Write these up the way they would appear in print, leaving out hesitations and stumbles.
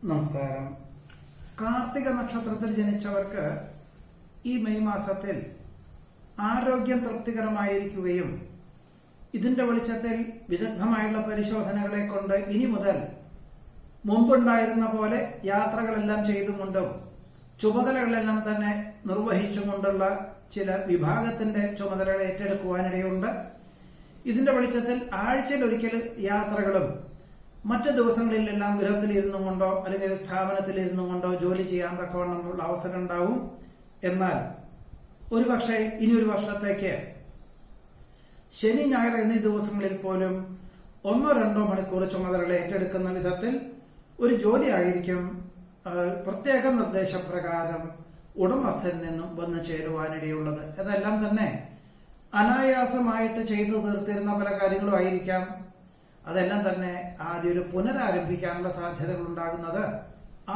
നമസ്കാരം. കാർത്തിക നക്ഷത്രത്തിൽ ജനിച്ചവർക്ക് ഈ മെയ് മാസത്തിൽ ആരോഗ്യം തൃപ്തികരമായിരിക്കുകയും ഇതിന്റെ വെളിച്ചത്തിൽ വിദഗ്ധമായുള്ള പരിശോധനകളെ കൊണ്ട് ഇനി മുതൽ മുമ്പുണ്ടായിരുന്ന പോലെ യാത്രകളെല്ലാം ചെയ്തുകൊണ്ടും ചുമതലകളെല്ലാം തന്നെ നിർവഹിച്ചുകൊണ്ടുള്ള ചില വിഭാഗത്തിന്റെ ചുമതലകൾ ഏറ്റെടുക്കുവാനിടയുണ്ട്. ഇതിന്റെ വെളിച്ചത്തിൽ ആഴ്ചയിൽ ഒരിക്കൽ യാത്രകളും മറ്റു ദിവസങ്ങളിലെല്ലാം ഗൃഹത്തിലിരുന്നു കൊണ്ടോ അല്ലെങ്കിൽ സ്ഥാപനത്തിൽ ഇരുന്നു കൊണ്ടോ ജോലി ചെയ്യാൻ തക്കവണ്ണമുള്ള അവസരം ഉണ്ടാവും. എന്നാൽ ഒരുപക്ഷെ ഇനി ഒരു വർഷത്തേക്ക് ശനി ഞായർ എന്നീ ദിവസങ്ങളിൽ പോലും 1-2 മണിക്കൂർ ചുമതലകൾ ഏറ്റെടുക്കുന്ന വിധത്തിൽ ഒരു ജോലി ആയിരിക്കും പ്രത്യേക നിർദ്ദേശപ്രകാരം ഉടമസ്ഥരിൽ നിന്നും വന്നു ചേരുവാനിടയുള്ളത്. ഇതെല്ലാം തന്നെ അനായാസമായിട്ട് ചെയ്തു തീർത്തിരുന്ന പല കാര്യങ്ങളും ആയിരിക്കാം. അതെല്ലാം തന്നെ ആദ്യം ഒരു പുനരാരംഭിക്കാനുള്ള സാധ്യതകൾ ഉണ്ടാകുന്നത്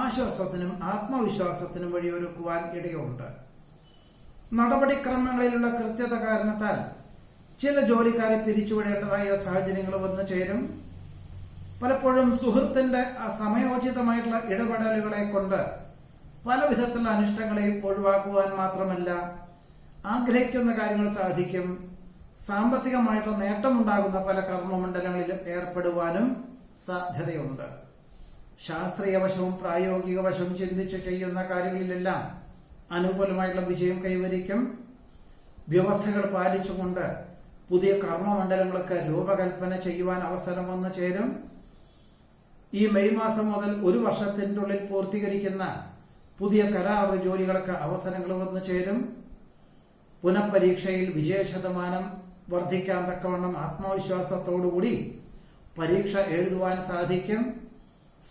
ആശ്വാസത്തിനും ആത്മവിശ്വാസത്തിനും വഴിയൊരുക്കുവാൻ ഇടയുണ്ട്. നടപടിക്രമങ്ങളിലുള്ള കൃത്യത കാരണത്താൽ ചില ജോലിക്കാരെ പിരിച്ചുവിടേണ്ടതായ സാഹചര്യങ്ങൾ വന്നു ചേരും. പലപ്പോഴും സുഹൃത്തിന്റെ സമയോചിതമായിട്ടുള്ള ഇടപെടലുകളെ കൊണ്ട് പല വിധത്തിലുള്ള അനിഷ്ടങ്ങളെയും ഒഴിവാക്കുവാൻ മാത്രമല്ല ആഗ്രഹിക്കുന്ന കാര്യങ്ങൾ സാധിക്കും. സാമ്പത്തികമായിട്ടുള്ള നേട്ടമുണ്ടാകുന്ന പല കർമ്മമണ്ഡലങ്ങളിലും ഏർപ്പെടുവാനും സാധ്യതയുണ്ട്. ശാസ്ത്രീയ വശവും പ്രായോഗിക വശവും ചിന്തിച്ചു ചെയ്യുന്ന കാര്യങ്ങളിലെല്ലാം അനുകൂലമായിട്ടുള്ള വിജയം കൈവരിക്കും. വ്യവസ്ഥകൾ പാലിച്ചുകൊണ്ട് പുതിയ കർമ്മമണ്ഡലങ്ങൾക്ക് രൂപകൽപ്പന ചെയ്യുവാൻ അവസരം വന്നു ചേരും. ഈ മെയ് മാസം മുതൽ ഒരു വർഷത്തിൻ്റെ ഉള്ളിൽ പൂർത്തീകരിക്കുന്ന പുതിയ കരാർ ജോലികൾക്ക് അവസരങ്ങൾ വന്നു ചേരും. പുനഃപരീക്ഷയിൽ വിജയശതമാനം വർദ്ധിക്കാൻ തക്കവണ്ണം ആത്മവിശ്വാസത്തോടുകൂടി പരീക്ഷ എഴുതുവാൻ സാധിക്കും.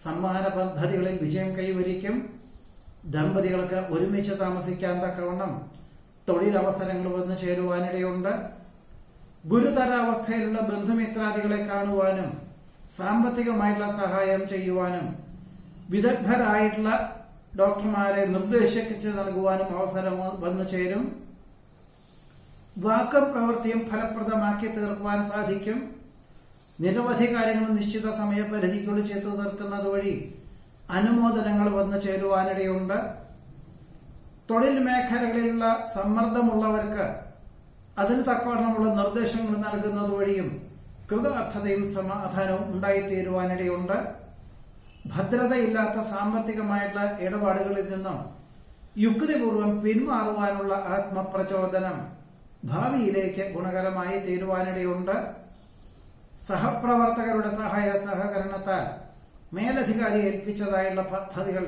സമ്മാന പദ്ധതികളിൽ വിജയം കൈവരിക്കും. ദമ്പതികൾക്ക് ഒരുമിച്ച് താമസിക്കാൻ തക്കവണ്ണം തൊഴിലവസരങ്ങൾ വന്നു ചേരുവാനിടയുണ്ട്. ഗുരുതരാവസ്ഥയിലുള്ള ബന്ധുമിത്രാദികളെ കാണുവാനും സാമ്പത്തികമായിട്ടുള്ള സഹായം ചെയ്യുവാനും വിദഗ്ധരായിട്ടുള്ള ഡോക്ടർമാരെ നിർദ്ദേശിച്ച് നൽകുവാനും അവസരം വന്നു ചേരും. വാക്കും പ്രവൃത്തിയും ഫലപ്രദമാക്കി തീർക്കുവാൻ സാധിക്കും. നിരവധി കാര്യങ്ങൾ നിശ്ചിത സമയപരിധിക്കുള്ളിൽ ചെയ്തു തീർക്കുന്നത് വഴി അനുമോദനങ്ങൾ വന്നു ചേരുവാനിടയുണ്ട്. തൊഴിൽ മേഖലകളിലുള്ള സമ്മർദ്ദമുള്ളവർക്ക് അതിന് തക്കവണ്ണമുള്ള നിർദ്ദേശങ്ങൾ നൽകുന്നത് വഴിയും കൃതാർത്ഥതയും സമാധാനവും ഉണ്ടായിത്തീരുവാനിടയുണ്ട്. ഭദ്രതയില്ലാത്ത സാമ്പത്തികമായിട്ടുള്ള ഇടപാടുകളിൽ നിന്നും യുക്തിപൂർവം പിന്മാറുവാനുള്ള ആത്മപ്രചോദനം ഭാവിയിലേക്ക് ഗുണകരമായി തീരുവാനിടയുണ്ട്. സഹപ്രവർത്തകരുടെ സഹായ സഹകരണത്താൽ മേലധികാരി ഏൽപ്പിച്ചതായുള്ള പദ്ധതികൾ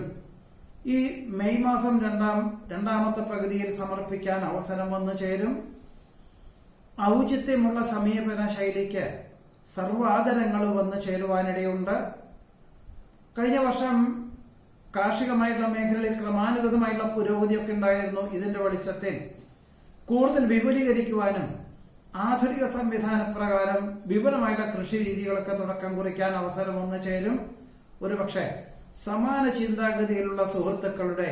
ഈ മെയ് മാസം രണ്ടാമത്തെ പകുതിയിൽ സമർപ്പിക്കാൻ അവസരം വന്നു ചേരും. ഔചിത്യമുള്ള സമീപന ശൈലിക്ക് സർവാദരങ്ങൾ വന്നു ചേരുവാനിടയുണ്ട്. കഴിഞ്ഞ വർഷം കാർഷികമായിട്ടുള്ള മേഖലയിൽ ക്രമാനുഗതമായിട്ടുള്ള പുരോഗതിയൊക്കെ ഉണ്ടായിരുന്നു. ഇതിന്റെ വെളിച്ചത്തിൽ കൂടുതൽ വിപുലീകരിക്കുവാനും ആധുനിക സംവിധാന പ്രകാരം വിപുലമായിട്ടുള്ള കൃഷി രീതികൾക്ക് തുടക്കം കുറിക്കാൻ അവസരം വന്നു ചേരും. ഒരുപക്ഷെ സമാന ചിന്താഗതിയിലുള്ള സുഹൃത്തുക്കളുടെ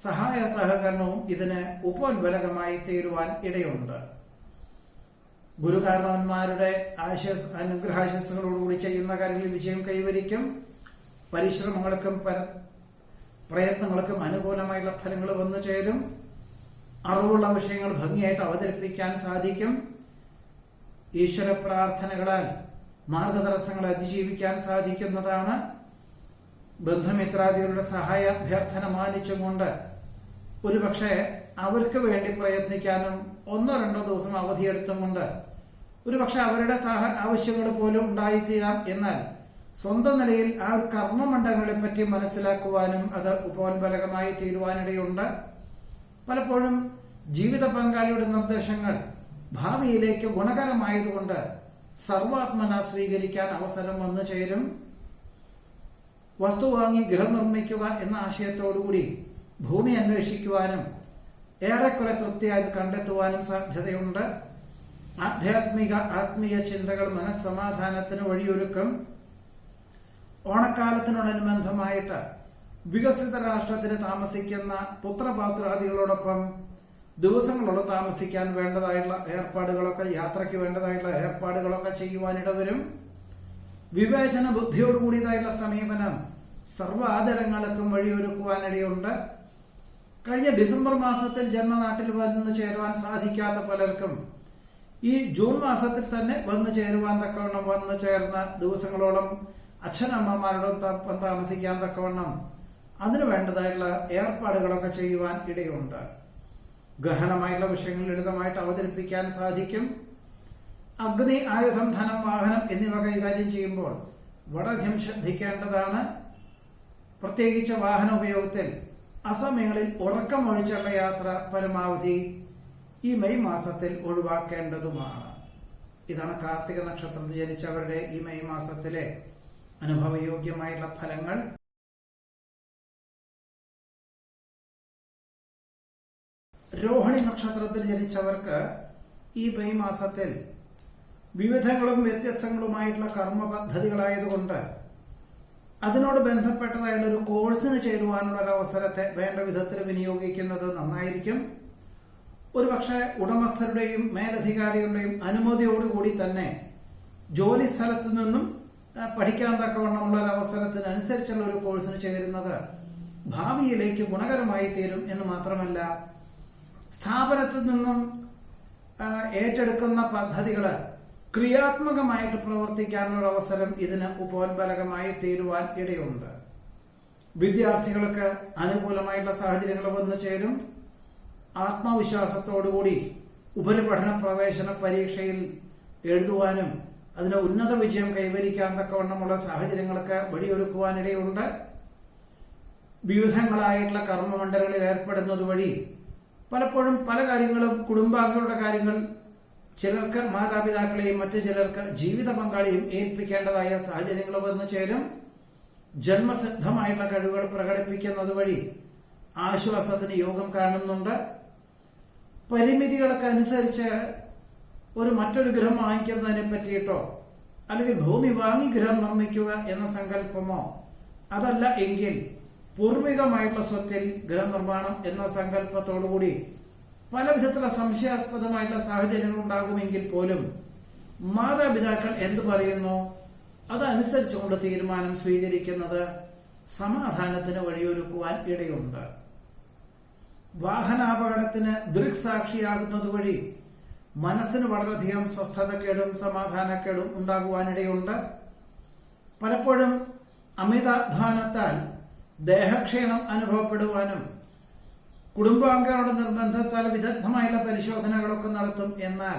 സഹായ സഹകരണവും ഇതിന് ഉപോത്ബലകമായി തീരുവാൻ ഇടയുണ്ട്. ഗുരുകാരണവന്മാരുടെ അനുഗ്രഹാശസ്സുകളോടുകൂടി ചെയ്യുന്ന കാര്യങ്ങളിൽ വിജയം കൈവരിക്കും. പരിശ്രമങ്ങൾക്കും പ്രയത്നങ്ങൾക്കും അനുകൂലമായിട്ടുള്ള ഫലങ്ങൾ വന്നു ചേരും. അറിവുള്ള വിഷയങ്ങൾ ഭംഗിയായിട്ട് അവതരിപ്പിക്കാൻ സാധിക്കും. ഈശ്വര പ്രാർത്ഥനകളാൽ മാർഗതടസ്സങ്ങൾ അതിജീവിക്കാൻ സാധിക്കുന്നതാണ്. ബന്ധുമിത്രാദികളുടെ സഹായ അഭ്യർത്ഥന മാനിച്ചുകൊണ്ട് ഒരുപക്ഷെ അവർക്ക് വേണ്ടി പ്രയത്നിക്കാനും 1-2 ദിവസം അവധിയെടുത്തും കൊണ്ട് ഒരുപക്ഷെ അവരുടെ ആവശ്യങ്ങൾ പോലും ഉണ്ടായിത്തീരാം. എന്നാൽ സ്വന്തം നിലയിൽ ആ കർമ്മമണ്ഡലങ്ങളെ പറ്റി മനസ്സിലാക്കുവാനും അത് ഉപോത്ബലകമായി തീരുവാനിടയുണ്ട്. പലപ്പോഴും ജീവിത പങ്കാളിയുടെ നിർദ്ദേശങ്ങൾ ഭാവിയിലേക്ക് ഗുണകരമായതുകൊണ്ട് സർവാത്മന സ്വീകരിക്കാൻ അവസരം വന്നു ചേരും. വസ്തു വാങ്ങി ഗൃഹം നിർമ്മിക്കുക എന്ന ആശയത്തോടുകൂടി ഭൂമി അന്വേഷിക്കുവാനും ഏറെക്കുറെ തൃപ്തിയായി കണ്ടെത്തുവാനും സാധ്യതയുണ്ട്. ആത്മീയ ചിന്തകൾ മനസ്സമാധാനത്തിന് വഴിയൊരുക്കും. ഓണക്കാലത്തിനോടനുബന്ധമായിട്ട് വികസിത രാഷ്ട്രത്തിന് താമസിക്കുന്ന പുത്രപാത്രാദികളോടൊപ്പം ദിവസങ്ങളോട് താമസിക്കാൻ വേണ്ടതായിട്ടുള്ള ഏർപ്പാടുകളൊക്കെ യാത്രയ്ക്ക് വേണ്ടതായിട്ടുള്ള ഏർപ്പാടുകളൊക്കെ ചെയ്യുവാനിടവരും. വിവേചന ബുദ്ധിയോടുകൂടിയതായിട്ടുള്ള സമീപനം സർവാദരങ്ങൾക്കും വഴിയൊരുക്കുവാനിടയുണ്ട്. കഴിഞ്ഞ ഡിസംബർ മാസത്തിൽ ജന്മനാട്ടിൽ വന്നു ചേരുവാൻ സാധിക്കാത്ത പലർക്കും ഈ ജൂൺ മാസത്തിൽ തന്നെ വന്നു ചേരുവാൻ തക്കവണ്ണം വന്നു ചേർന്ന ദിവസങ്ങളോളം അച്ഛനമ്മമാരോടൊപ്പം താമസിക്കാൻ തക്കവണ്ണം അതിനു വേണ്ടതായുള്ള ഏർപ്പാടുകളൊക്കെ ചെയ്യുവാൻ ഇടയുണ്ട്. ഗഹനമായിട്ടുള്ള വിഷയങ്ങൾ ലളിതമായിട്ട് അവതരിപ്പിക്കാൻ സാധിക്കും. അഗ്നി, ആയുധം, ധനം, വാഹനം എന്നിവ കൈകാര്യം ചെയ്യുമ്പോൾ വളരെയധികം ശ്രദ്ധിക്കേണ്ടതാണ്. പ്രത്യേകിച്ച് വാഹന ഉപയോഗത്തിൽ അസമയങ്ങളിൽ ഉറക്കമൊഴിച്ചുള്ള യാത്ര പരമാവധി ഈ മെയ് മാസത്തിൽ ഒഴിവാക്കേണ്ടതുമാണ്. ഇതാണ് കാർത്തിക നക്ഷത്രത്തിൽ ജനിച്ചവരുടെ ഈ മെയ് മാസത്തിലെ അനുഭവയോഗ്യമായുള്ള ഫലങ്ങൾ. രോഹിണി നക്ഷത്രത്തിൽ ജനിച്ചവർക്ക് ഈ മെയ് മാസത്തിൽ വിവിധങ്ങളും വ്യത്യസ്തങ്ങളുമായിട്ടുള്ള കർമ്മ പദ്ധതികളായതുകൊണ്ട് അതിനോട് ബന്ധപ്പെട്ടതായുള്ള ഒരു കോഴ്സിന് ചേരുവാനുള്ള ഒരു അവസരത്തെ വേണ്ട വിധത്തിൽ വിനിയോഗിക്കുന്നത് നന്നായിരിക്കും. ഒരുപക്ഷെ ഉടമസ്ഥരുടെയും മേലധികാരികളുടെയും അനുമതിയോടുകൂടി തന്നെ ജോലി സ്ഥലത്ത് നിന്നും പഠിക്കാൻ തക്കവണ്ണമുള്ള ഒരു അവസരത്തിനനുസരിച്ചുള്ള ഒരു കോഴ്സിന് ചേരുന്നത് ഭാവിയിലേക്ക് ഗുണകരമായി തീരും എന്ന് മാത്രമല്ല, സ്ഥാപനത്തിൽ നിന്നും ഏറ്റെടുക്കുന്ന പദ്ധതികൾ ക്രിയാത്മകമായിട്ട് പ്രവർത്തിക്കാനുള്ള അവസരം ഇതിന് ഉപോത്ബലകമായി തീരുവാൻ ഇടയുണ്ട്. വിദ്യാർത്ഥികൾക്ക് അനുകൂലമായിട്ടുള്ള സാഹചര്യങ്ങൾ വന്നു ചേരും. ആത്മവിശ്വാസത്തോടുകൂടി ഉപരിപഠന പ്രവേശന പരീക്ഷയിൽ എഴുതുവാനും അതിന് ഉന്നത വിജയം കൈവരിക്കാൻ തക്കവണ്ണമുള്ള സാഹചര്യങ്ങൾക്ക് വഴിയൊരുക്കുവാനിടയുണ്ട്. വിവിധങ്ങളായിട്ടുള്ള കർമ്മമണ്ഡലങ്ങളിൽ ഏർപ്പെടുന്നത് വഴി പലപ്പോഴും പല കാര്യങ്ങളും കുടുംബാംഗങ്ങളുടെ കാര്യങ്ങൾ ചിലർക്ക് മാതാപിതാക്കളെയും മറ്റു ചിലർക്ക് ജീവിത പങ്കാളിയും ഏൽപ്പിക്കേണ്ടതായ സാഹചര്യങ്ങൾ വന്നു ചേരും. ജന്മസിദ്ധമായിട്ടുള്ള കഴിവുകൾ പ്രകടിപ്പിക്കുന്നത് വഴി ആശ്വാസത്തിന് യോഗം കാണുന്നുണ്ട്. പരിമിതികൾക്ക് അനുസരിച്ച് മറ്റൊരു ഗൃഹം വാങ്ങിക്കുന്നതിനെ പറ്റിയിട്ടോ അല്ലെങ്കിൽ ഭൂമി വാങ്ങി ഗൃഹം നിർമ്മിക്കുക എന്ന സങ്കല്പമോ, അതല്ല എങ്കിൽ പൂർവികമായിട്ടുള്ള സ്വത്തിൽ ഗൃഹനിർമ്മാണം എന്ന സങ്കല്പത്തോടുകൂടി പല വിധത്തിലുള്ള സംശയാസ്പദമായിട്ടുള്ള സാഹചര്യങ്ങൾ ഉണ്ടാകുമെങ്കിൽ പോലും മാതാപിതാക്കൾ എന്തു പറയുന്നു അതനുസരിച്ചുകൊണ്ട് തീരുമാനം സ്വീകരിക്കുന്നത് സമാധാനത്തിന് വഴിയൊരുക്കുവാൻ ഇടയുണ്ട്. വാഹനാപകടത്തിന് ദൃക്സാക്ഷിയാകുന്നത് വഴി മനസ്സിന് വളരെയധികം സ്വസ്ഥതക്കേടും സമാധാനക്കേടും ഉണ്ടാകുവാനിടയുണ്ട്. പലപ്പോഴും അമിതാധ്വാനത്താൽ ദേഹക്ഷീണം അനുഭവപ്പെടുവാനും കുടുംബാംഗങ്ങളുടെ നിർബന്ധത്താൽ വിദഗ്ധമായുള്ള പരിശോധനകളൊക്കെ നടത്തും. എന്നാൽ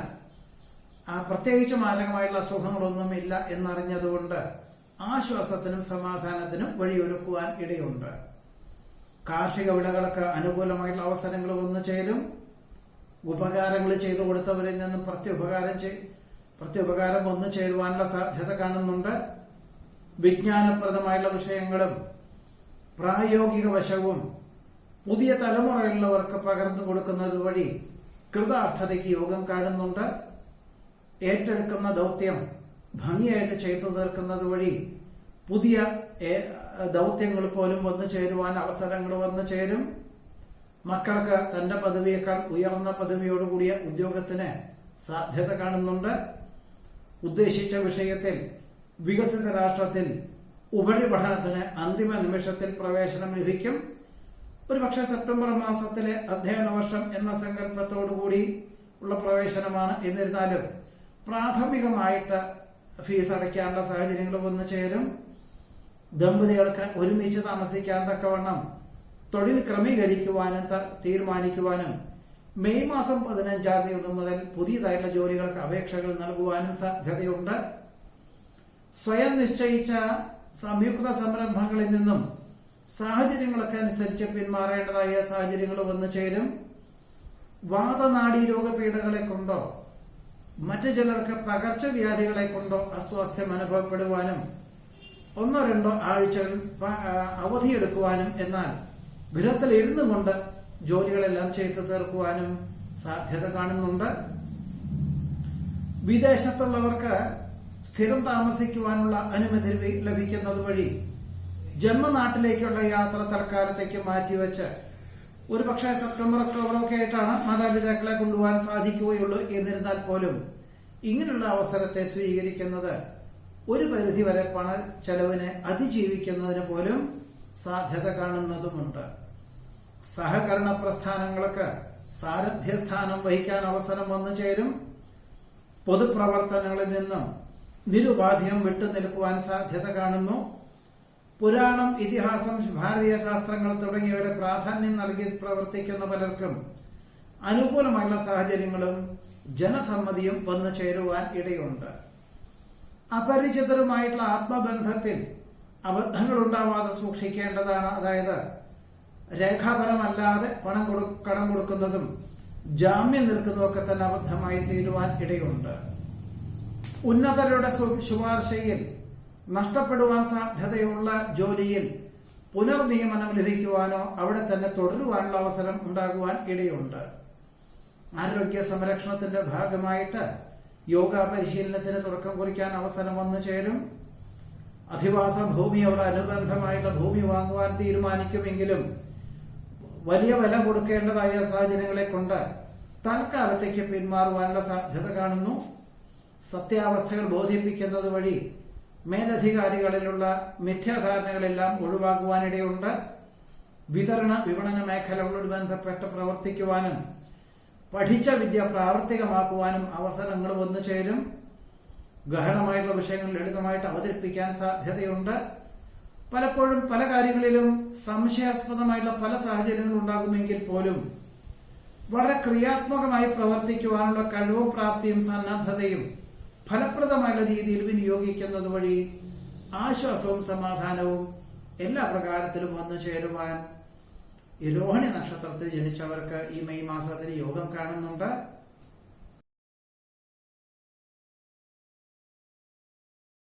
പ്രത്യേകിച്ച് മാരകമായിട്ടുള്ള അസുഖങ്ങളൊന്നുമില്ല എന്നറിഞ്ഞതുകൊണ്ട് ആശ്വാസത്തിനും സമാധാനത്തിനും വഴിയൊരുക്കുവാൻ ഇടയുണ്ട്. കാർഷിക വിളകൾക്ക് അനുകൂലമായിട്ടുള്ള അവസരങ്ങൾ വന്നു ചേരും. ഉപകാരങ്ങൾ ചെയ്തു കൊടുത്തവരിൽ നിന്നും പ്രത്യുപകാരം വന്നു ചേരുവാനുള്ള സാധ്യത കാണുന്നുണ്ട്. വിജ്ഞാനപ്രദമായുള്ള വിഷയങ്ങളും പ്രായോഗിക വശവും പുതിയ തലമുറയിലുള്ളവർക്ക് പകർന്നു കൊടുക്കുന്നത് വഴി കൃതാർത്ഥതയ്ക്ക് യോഗം കാണുന്നുണ്ട്. ഏറ്റെടുക്കുന്ന ദൗത്യം ഭംഗിയായിട്ട് ചെയ്തു തീർക്കുന്നത് വഴി പുതിയ ദൗത്യങ്ങൾ പോലും വന്നു ചേരുവാൻ അവസരങ്ങൾ വന്നു ചേരും. മക്കൾക്ക് തന്റെ പദവിയേക്കാൾ ഉയർന്ന പദവിയോടുകൂടിയ ഉദ്യോഗത്തിന് സാധ്യത കാണുന്നുണ്ട്. ഉദ്ദേശിച്ച വിഷയത്തിൽ വികസിത രാഷ്ട്രത്തിൽ ഉപരിപഠനത്തിന് അന്തിമ നിമിഷത്തിൽ പ്രവേശനം ലഭിക്കും. ഒരുപക്ഷെ സെപ്റ്റംബർ മാസത്തിലെ അധ്യയന വർഷം എന്ന സങ്കല്പത്തോടുകൂടി ഉള്ള പ്രവേശനമാണ്. എന്നിരുന്നാലും പ്രാഥമികമായിട്ട് ഫീസ് അടയ്ക്കാനുള്ള സാഹചര്യങ്ങൾ വന്നു ചേരും. ദമ്പതികൾക്ക് ഒരുമിച്ച് താമസിക്കാൻ തക്കവണ്ണം തൊഴിൽ ക്രമീകരിക്കുവാനും തീരുമാനിക്കുവാനും മെയ് മാസം 15-ാം തീയതി മുതൽ പുതിയതായിട്ടുള്ള ജോലികൾക്ക് അപേക്ഷകൾ നൽകുവാനും സാധ്യതയുണ്ട്. സ്വയം നിശ്ചയിച്ച സംയുക്ത സംരംഭങ്ങളിൽ നിന്നും സാഹചര്യങ്ങളൊക്കെ അനുസരിച്ച് പിന്മാറേണ്ടതായ സാഹചര്യങ്ങൾ വന്നു ചേരും. വാതനാഡീ രോഗപീഠകളെ കൊണ്ടോ മറ്റു ചിലർക്ക് പകർച്ചവ്യാധികളെ കൊണ്ടോ അസ്വാസ്ഥ്യം അനുഭവപ്പെടുവാനും 1-2 ആഴ്ചകൾ അവധിയെടുക്കുവാനും എന്നാൽ ഗൃഹത്തിൽ ഇരുന്നു കൊണ്ട് ജോലികളെല്ലാം ചെയ്തു തീർക്കുവാനും സാധ്യത കാണുന്നുണ്ട്. വിദേശത്തുള്ളവർക്ക് സ്ഥിരം താമസിക്കുവാനുള്ള അനുമതി ലഭിക്കുന്നത് വഴി ജന്മനാട്ടിലേക്കുള്ള യാത്ര തൽക്കാലത്തേക്ക് മാറ്റിവെച്ച് ഒരുപക്ഷെ സെപ്റ്റംബർ ഒക്ടോബറൊക്കെ ആയിട്ടാണ് മാതാപിതാക്കളെ കൊണ്ടുപോകാൻ സാധിക്കുകയുള്ളൂ. എന്നിരുന്നാൽ പോലും ഇങ്ങനെയുള്ള അവസരത്തെ സ്വീകരിക്കുന്നത് ഒരു പരിധിവരെ പണ ചെലവിനെ അതിജീവിക്കുന്നതിന് പോലും സാധ്യത കാണുന്നതുമുണ്ട്. സഹകരണ പ്രസ്ഥാനങ്ങൾക്ക് സാരഥ്യസ്ഥാനം വഹിക്കാൻ അവസരം വന്നു ചേരും. പൊതുപ്രവർത്തനങ്ങളിൽ നിന്നും നിരുപാധികം വിട്ടുനിൽക്കുവാൻ സാധ്യത കാണുന്നു. പുരാണം, ഇതിഹാസം, ഭാരതീയ ശാസ്ത്രങ്ങൾ തുടങ്ങിയവയുടെ പ്രാധാന്യം നൽകി പ്രവർത്തിക്കുന്ന പലർക്കും അനുകൂലമായുള്ള സാഹചര്യങ്ങളും ജനസമ്മതിയും വന്നു ചേരുവാൻ ഇടയുണ്ട്. അപരിചിതരുമായിട്ടുള്ള ആത്മബന്ധത്തിൽ അബദ്ധങ്ങൾ ഉണ്ടാവാതെ സൂക്ഷിക്കേണ്ടതാണ്. അതായത് രേഖാപരമല്ലാതെ കടം കൊടുക്കുന്നതും ജാമ്യം നിൽക്കുന്നതൊക്കെ തന്നെ അബദ്ധമായി തീരുവാൻ ഇടയുണ്ട്. ഉന്നതരുടെ ശുപാർശയിൽ നഷ്ടപ്പെടുവാൻ സാധ്യതയുള്ള ജോലിയിൽ പുനർനിയമനം ലഭിക്കുവാനോ അവിടെ തന്നെ തുടരുവാനുള്ള അവസരം ഉണ്ടാകുവാൻ ഇടയുണ്ട്. ആരോഗ്യ സംരക്ഷണത്തിന്റെ ഭാഗമായിട്ട് യോഗ പരിശീലനത്തിന് തുടക്കം കുറിക്കാൻ അവസരം വന്നു ചേരും. അധിവാസ ഭൂമിയോട് അനുബന്ധമായിട്ടുള്ള ഭൂമി വാങ്ങുവാൻ തീരുമാനിക്കുമെങ്കിലും വലിയ വില കൊടുക്കേണ്ടതായ സാഹചര്യങ്ങളെ കൊണ്ട് തൽക്കാലത്തേക്ക് പിന്മാറുവാനുള്ള സാധ്യത കാണുന്നു. സത്യാവസ്ഥകൾ ബോധിപ്പിക്കുന്നത് വഴി മേലധികാരികളിലുള്ള മിഥ്യാധാരണകളെല്ലാം ഒഴിവാക്കുവാനിടയുണ്ട്. വിപണന മേഖലകളോട് ബന്ധപ്പെട്ട് പ്രവർത്തിക്കുവാനും പഠിച്ച വിദ്യ പ്രാവർത്തികമാക്കുവാനും അവസരങ്ങൾ വന്നു ചേരും. ഗഹനമായിട്ടുള്ള വിഷയങ്ങൾ ലളിതമായിട്ട് അവതരിപ്പിക്കാൻ സാധ്യതയുണ്ട്. പലപ്പോഴും പല കാര്യങ്ങളിലും സംശയാസ്പദമായിട്ടുള്ള പല സാഹചര്യങ്ങൾ ഉണ്ടാകുമെങ്കിൽ പോലും വളരെ ക്രിയാത്മകമായി പ്രവർത്തിക്കുവാനുള്ള കഴിവും പ്രാപ്തിയും സന്നദ്ധതയും ഫലപ്രദമായ രീതിയിൽ വിനിയോഗിക്കുന്നത് വഴി ആശ്വാസവും സമാധാനവും എല്ലാ പ്രകാരത്തിലും വന്നു ചേരുവാൻ ഈ രോഹിണി നക്ഷത്രത്തിൽ ജനിച്ചവർക്ക് ഈ മെയ് മാസത്തിൽ യോഗം കാണുന്നുണ്ട്.